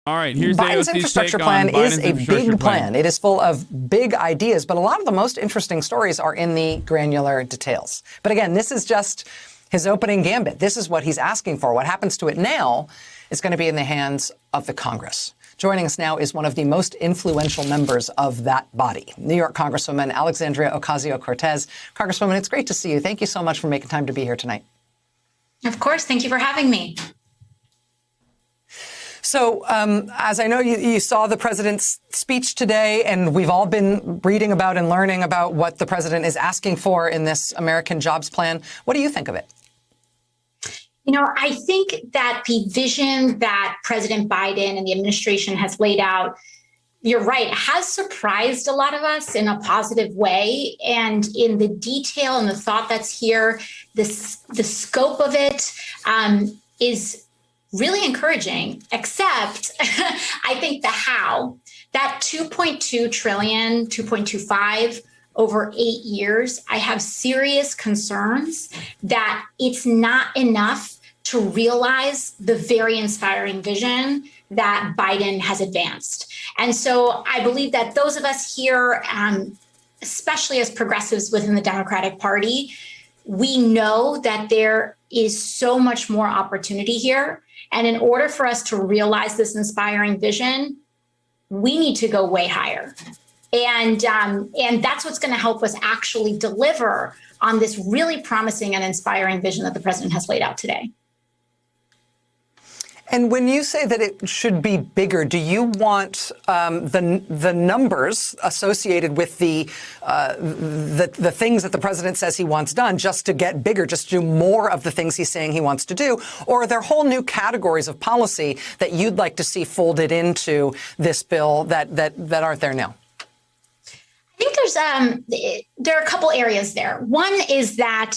All right, here's Biden's AOC's infrastructure take on plan is Biden's a infrastructure big plan. It is full of big ideas, but a lot of the most interesting stories are in the granular details. But again, this is just his opening gambit. This is what he's asking for. What happens to it now is going to be in the hands of the Congress. Joining us now is one of the most influential members of that body, New York Congresswoman Alexandria Ocasio-Cortez. Congresswoman, it's great to see you. Thank you so much for making time to be here tonight. Of course. Thank you for having me. So, as I know, you saw the president's speech today, and we've all been reading about and learning about what the president is asking for in this American jobs plan. What do you think of it? You know, I think that the vision that President Biden and the administration has laid out, you're right, has surprised a lot of us in a positive way. And in the detail and the thought that's here, the scope of it is really encouraging, except I think the how, that 2.2 trillion, 2.25 over 8 years, I have serious concerns that it's not enough to realize the very inspiring vision that Biden has advanced. And so I believe that those of us here, especially as progressives within the Democratic Party, we know that there is so much more opportunity here. And in order for us to realize this inspiring vision, we need to go way higher. And that's what's going to help us actually deliver on this really promising and inspiring vision that the president has laid out today. And when you say that it should be bigger, do you want the numbers associated with the things that the president says he wants done just to get bigger, just to do more of the things he's saying he wants to do? Or are there whole new categories of policy that you'd like to see folded into this bill that aren't there now? I think there are a couple areas there. One is that,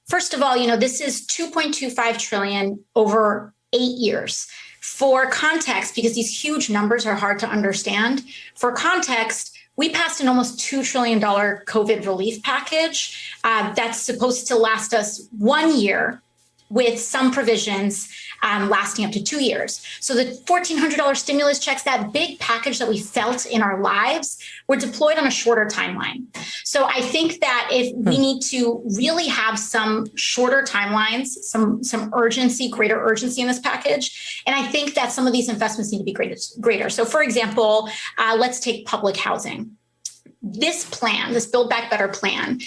first of all, you know, this is 2.25 trillion over 8 years. For context, because these huge numbers are hard to understand, for context, we passed an almost $2 trillion COVID relief package that's supposed to last us 1 year with some provisions lasting up to 2 years. So the $1,400 stimulus checks, that big package that we felt in our lives, were deployed on a shorter timeline. So I think that if we need to really have some shorter timelines, some urgency, greater urgency in this package. And I think that some of these investments need to be greater. So for example, let's take public housing. This plan, this Build Back Better plan,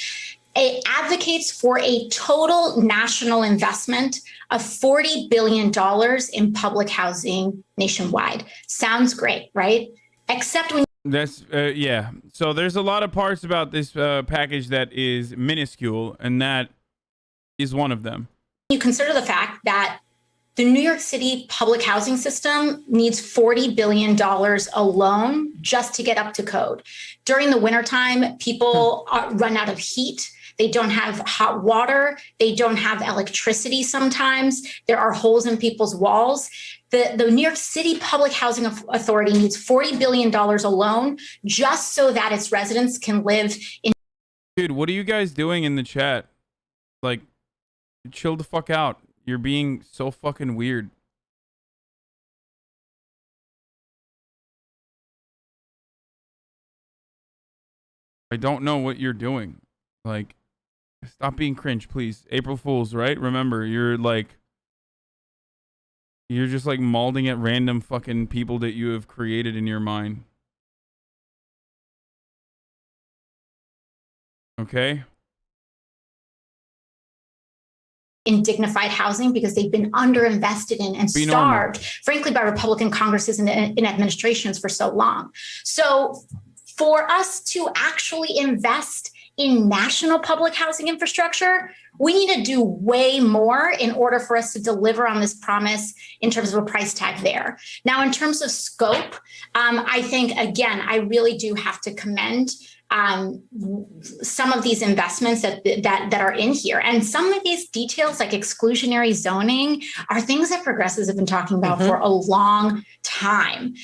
it advocates for a total national investment of $40 billion in public housing nationwide. Sounds great, right? Except when that's yeah. So there's a lot of parts about this package that is minuscule, and that is one of them. You consider the fact that the New York City public housing system needs $40 billion alone just to get up to code. During the wintertime, people run out of heat. They don't have hot water. They don't have electricity sometimes. There are holes in people's walls. The New York City Public Housing Authority needs $40 billion alone just so that its residents can live in. Dude, what are you guys doing in the chat? Like, chill the fuck out. You're being so fucking weird. I don't know what you're doing. Like, stop being cringe, please. April Fools, right? Remember, you're just like mauling at random fucking people that you have created in your mind. Okay? In dignified housing because they've been underinvested in and starved, frankly, by Republican Congresses and administrations for so long. So for us to actually invest in national public housing infrastructure, we need to do way more in order for us to deliver on this promise in terms of a price tag there. Now, in terms of scope, I think, again, I really do have to commend some of these investments that are in here. And some of these details, like exclusionary zoning, are things that progressives have been talking about for a long time.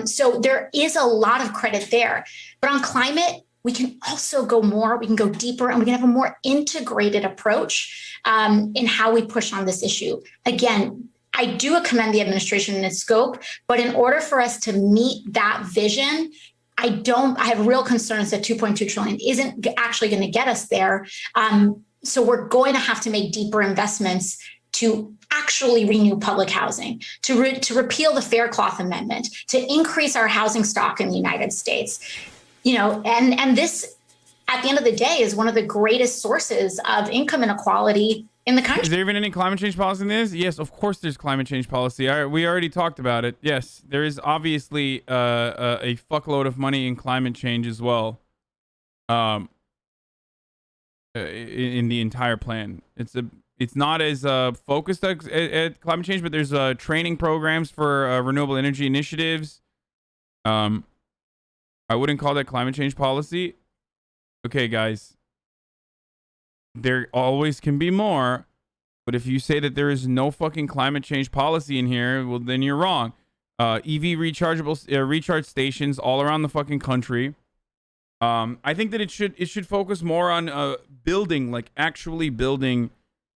So there is a lot of credit there. But on climate, we can also go more, we can go deeper, and we can have a more integrated approach in how we push on this issue. Again, I do commend the administration in its scope, but in order for us to meet that vision, I have real concerns that 2.2 trillion isn't actually going to get us there. So we're going to have to make deeper investments to actually renew public housing, to repeal the Fair Cloth Amendment, to increase our housing stock in the United States. And this, at the end of the day, is one of the greatest sources of income inequality in the country. Is there even any climate change policy in this? Yes, of course there's climate change policy. We already talked about it. Yes, there is obviously a fuckload of money in climate change as well. In the entire plan. It's not as focused at climate change, but there's training programs for renewable energy initiatives. I wouldn't call that climate change policy. Okay, guys. There always can be more, but if you say that there is no fucking climate change policy in here, well, then you're wrong. EV recharge stations all around the fucking country. I think that it should focus more on actually building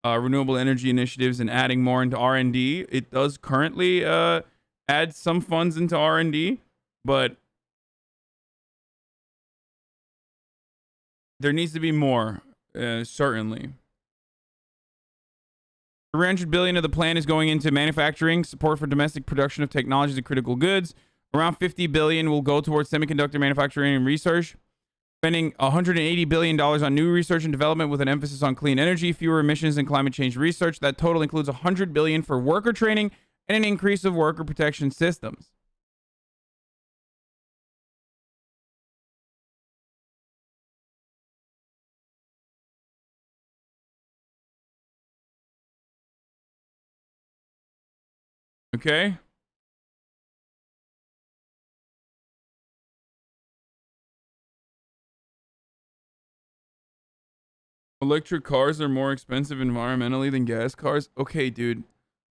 renewable energy initiatives and adding more into R&D. It does currently add some funds into R&D, but there needs to be more. Certainly. 300 billion of the plan is going into manufacturing, support for domestic production of technologies and critical goods. Around 50 billion will go towards semiconductor manufacturing and research. Spending $180 billion on new research and development with an emphasis on clean energy, fewer emissions, and climate change research. That total includes $100 billion for worker training and an increase of worker protection systems. Okay. Electric cars are more expensive environmentally than gas cars. Okay, dude.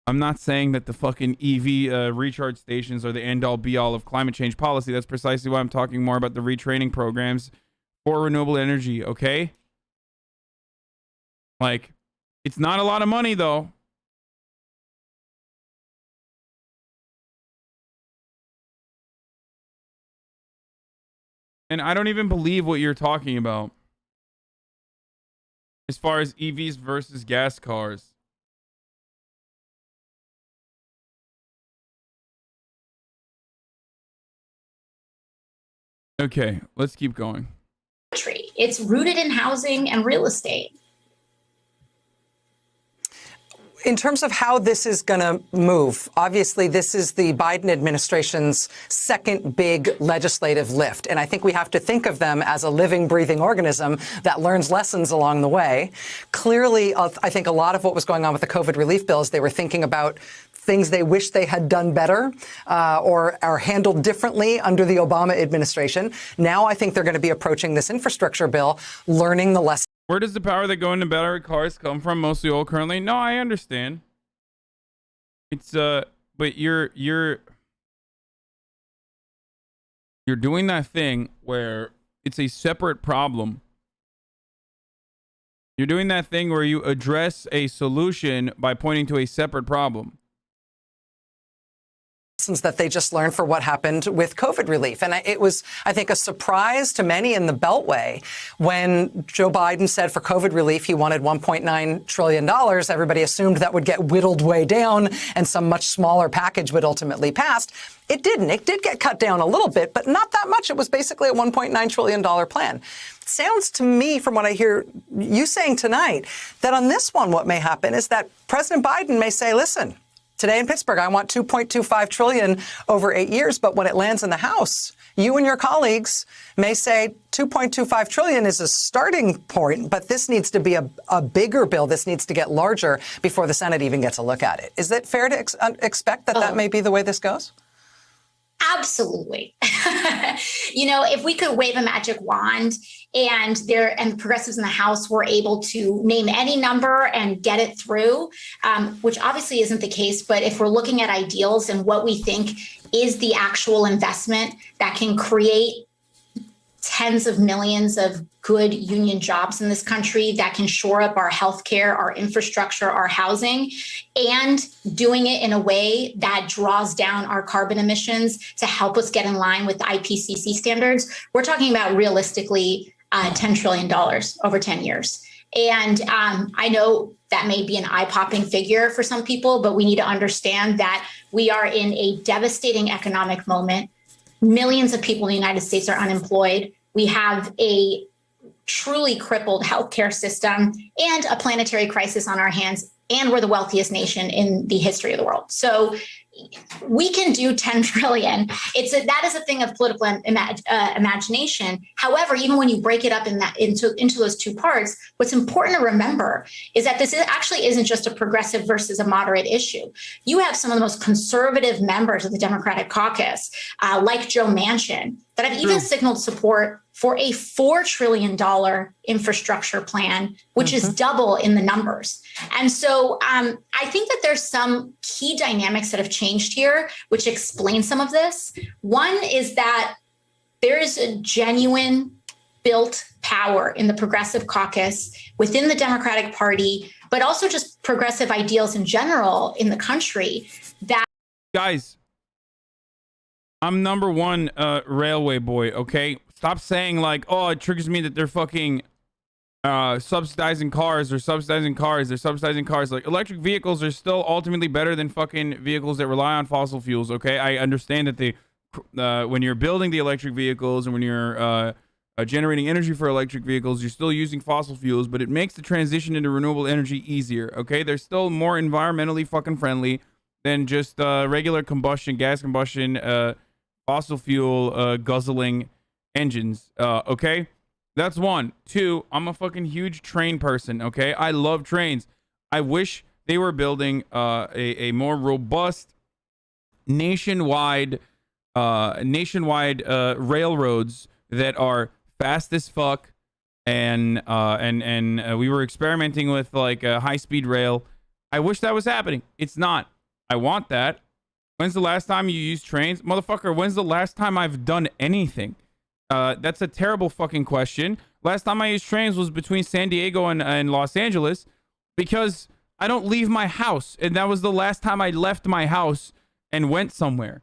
I'm not saying that the fucking EV recharge stations are the end-all be-all of climate change policy. That's precisely why I'm talking more about the retraining programs for renewable energy, okay? Like, it's not a lot of money, though. And I don't even believe what you're talking about as far as EVs versus gas cars. Okay, let's keep going. It's rooted in housing and real estate. In terms of how this is going to move, obviously this is the Biden administration's second big legislative lift. And I think we have to think of them as a living, breathing organism that learns lessons along the way. Clearly, I think a lot of what was going on with the COVID relief bills, they were thinking about things they wish they had done better or handled differently under the Obama administration. Now I think they're going to be approaching this infrastructure bill, learning the lessons. Where does the power that go into battery cars come from? Mostly oil currently. No, I understand. It's but you're doing that thing where it's a separate problem. You're doing that thing where you address a solution by pointing to a separate problem that they just learned for what happened with COVID relief. And it was, I think, a surprise to many in the Beltway when Joe Biden said for COVID relief he wanted $1.9 trillion. Everybody assumed that would get whittled way down and some much smaller package would ultimately pass. It didn't. It did get cut down a little bit, but not that much. It was basically a $1.9 trillion plan. It sounds to me, from what I hear you saying tonight, that on this one what may happen is that President Biden may say, listen, today in Pittsburgh, I want $2.25 trillion over 8 years. But when it lands in the House, you and your colleagues may say $2.25 trillion is a starting point, but this needs to be a bigger bill. This needs to get larger before the Senate even gets a look at it. Is it fair to expect that that may be the way this goes? Absolutely. If we could wave a magic wand and progressives in the House were able to name any number and get it through, which obviously isn't the case. But if we're looking at ideals and what we think is the actual investment that can create tens of millions of good union jobs in this country that can shore up our healthcare, our infrastructure, our housing, and doing it in a way that draws down our carbon emissions to help us get in line with the IPCC standards, we're talking about realistically $10 trillion over 10 years. And I know that may be an eye-popping figure for some people, but we need to understand that we are in a devastating economic moment. Millions of people in the United States are unemployed. We have a truly crippled healthcare system and a planetary crisis on our hands, and we're the wealthiest nation in the history of the world. So we can do 10 trillion. That is a thing of political imagination. However, even when you break it up into those two parts, what's important to remember is that this actually isn't just a progressive versus a moderate issue. You have some of the most conservative members of the Democratic caucus, like Joe Manchin, that have even signaled support for a $4 trillion infrastructure plan, which is double in the numbers. And so I think that there's some key dynamics that have changed here, which explain some of this. One is that there is a genuine built power in the progressive caucus within the Democratic Party, but also just progressive ideals in general in the country that... Guys, I'm number one railway boy, okay? Stop saying like, oh, it triggers me that they're fucking subsidizing cars. Like, electric vehicles are still ultimately better than fucking vehicles that rely on fossil fuels, okay? I understand that when you're building the electric vehicles and when you're generating energy for electric vehicles, you're still using fossil fuels, but it makes the transition into renewable energy easier, okay? They're still more environmentally fucking friendly than just regular combustion, gas combustion, fossil fuel guzzling engines, okay? That's one. Two, I'm a fucking huge train person, okay? I love trains. I wish they were building a more robust nationwide railroads that are fast as fuck, and we were experimenting with like a high-speed rail. I wish that was happening. It's not. I want that. When's the last time you used trains? Motherfucker, when's the last time I've done anything? That's a terrible fucking question. Last time I used trains was between San Diego and Los Angeles, because I don't leave my house. And that was the last time I left my house and went somewhere.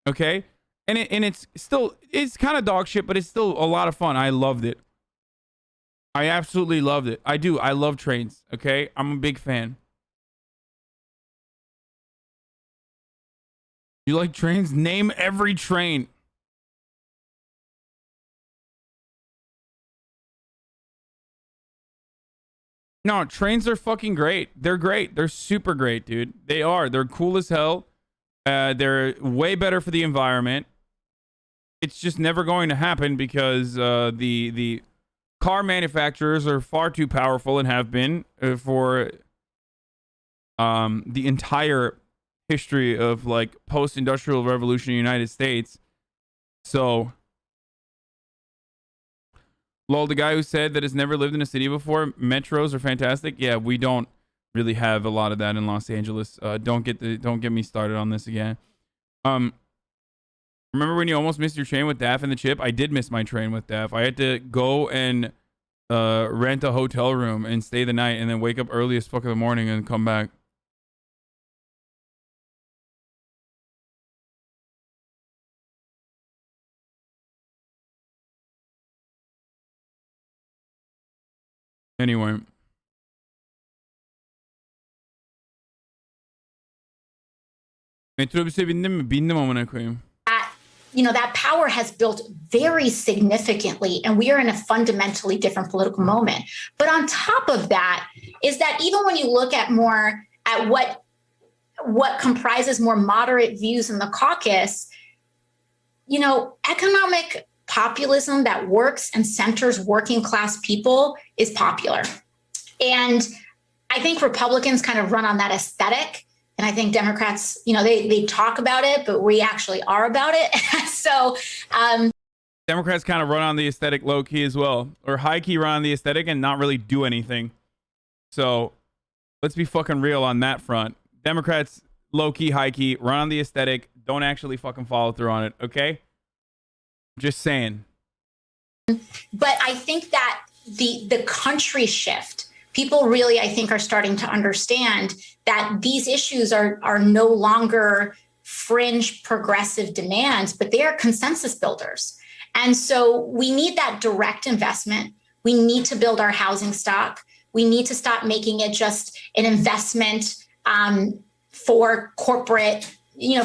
Okay? And it's kind of dog shit, but it's still a lot of fun. I loved it. I absolutely loved it. I do. I love trains. Okay? I'm a big fan. You like trains? Name every train. No, trains are fucking great. They're great. They're super great, dude. They are. They're cool as hell. They're way better for the environment. It's just never going to happen because the car manufacturers are far too powerful and have been for the entire history of like post-industrial revolution in the United States. So, lol, the guy who said that has never lived in a city before, metros are fantastic. Yeah, we don't really have a lot of that in Los Angeles. Don't get me started on this again. Remember when you almost missed your train with Daff and the Chip? I did miss my train with Daff. I had to go and rent a hotel room and stay the night and then wake up early as fuck in the morning and come back. Anyway. Metrobüse bindin mi? Bindim amına koyayım. That power has built very significantly, and we are in a fundamentally different political moment. But on top of that is that even when you look at what comprises more moderate views in the caucus, economic populism that works and centers working class people is popular. And I think Republicans kind of run on that aesthetic. And I think Democrats, they talk about it, but we actually are about it. So Democrats kind of run on the aesthetic low key as well, or high key run on the aesthetic and not really do anything. So let's be fucking real on that front. Democrats low key, high key, run on the aesthetic, don't actually fucking follow through on it. Okay. Just saying. But I think that the country shift, people really, I think, are starting to understand that these issues are no longer fringe progressive demands, but they are consensus builders. And so we need that direct investment. We need to build our housing stock. We need to stop making it just an investment for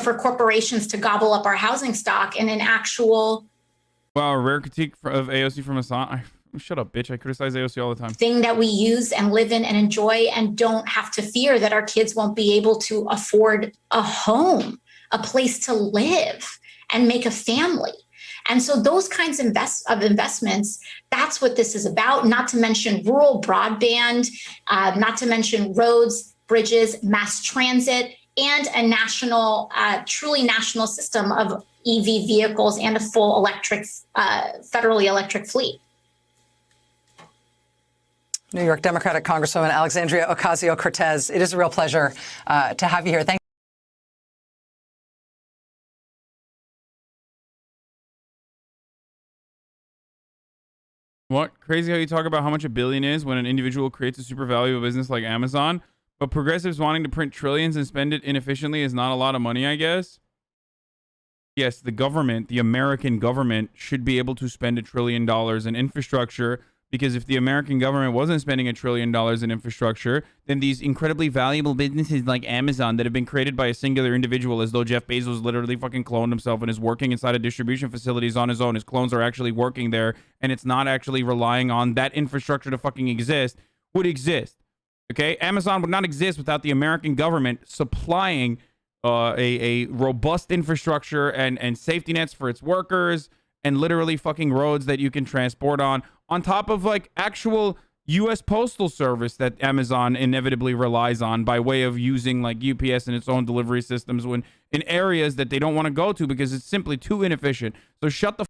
for corporations to gobble up our housing stock, and an actual. Wow, a rare critique of AOC from Hasan. Shut up, bitch. I criticize AOC all the time. Thing that we use and live in and enjoy, and don't have to fear that our kids won't be able to afford a home, a place to live and make a family. And so those kinds of investments, that's what this is about, not to mention rural broadband, not to mention roads, bridges, mass transit, and a national, truly national system of EV vehicles and a full electric, federally electric fleet. New York Democratic Congresswoman Alexandria Ocasio-Cortez, it is a real pleasure to have you here. Thank What? Crazy how you talk about how much a billion is when an individual creates a super valuable business like Amazon, but progressives wanting to print trillions and spend it inefficiently is not a lot of money, I guess. Yes, the government, the American government, should be able to spend $1 trillion in infrastructure, because if the American government wasn't spending $1 trillion in infrastructure, then these incredibly valuable businesses like Amazon that have been created by a singular individual, as though Jeff Bezos literally fucking cloned himself and is working inside of distribution facilities on his own. His clones are actually working there, and it's not actually relying on that infrastructure to fucking exist, would exist. Okay? Amazon would not exist without the American government supplying a robust infrastructure and safety nets for its workers, and literally fucking roads that you can transport on top of like actual U.S. Postal Service that Amazon inevitably relies on by way of using like UPS and its own delivery systems when in areas that they don't want to go to because it's simply too inefficient. So shut the